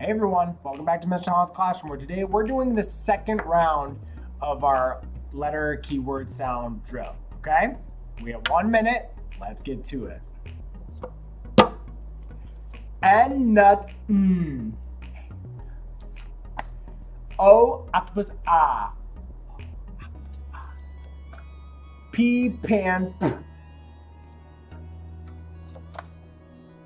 Hey everyone, welcome back to Mr. Holland's Classroom, where today we're doing the second round of our letter keyword sound drill, okay? We have 1 minute, let's get to it. N nut O octopus ah. P pan p.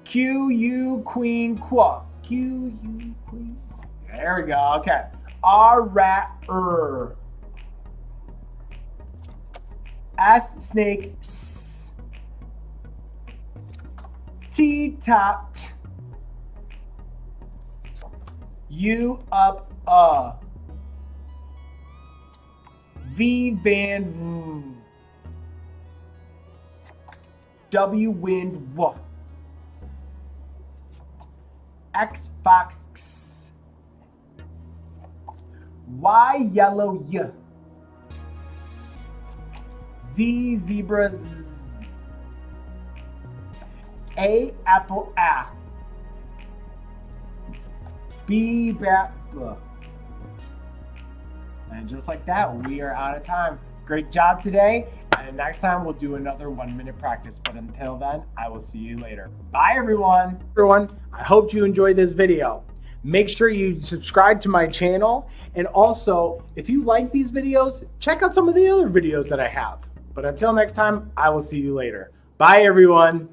Q U queen qua. Q U queen. There we go. Okay. R rat S snake s. T top t. U up V van v. W wind w. X fox x. Y yellow y. Z zebra z. A apple a. B bat b. And just like that, we are out of time. Great job today. And next time we'll do another 1 minute practice. But until then, I will see you later. Bye everyone. I hope you enjoyed this video. Make sure you subscribe to my channel. And also, if you like these videos, check out some of the other videos that I have. But until next time, I will see you later. Bye everyone.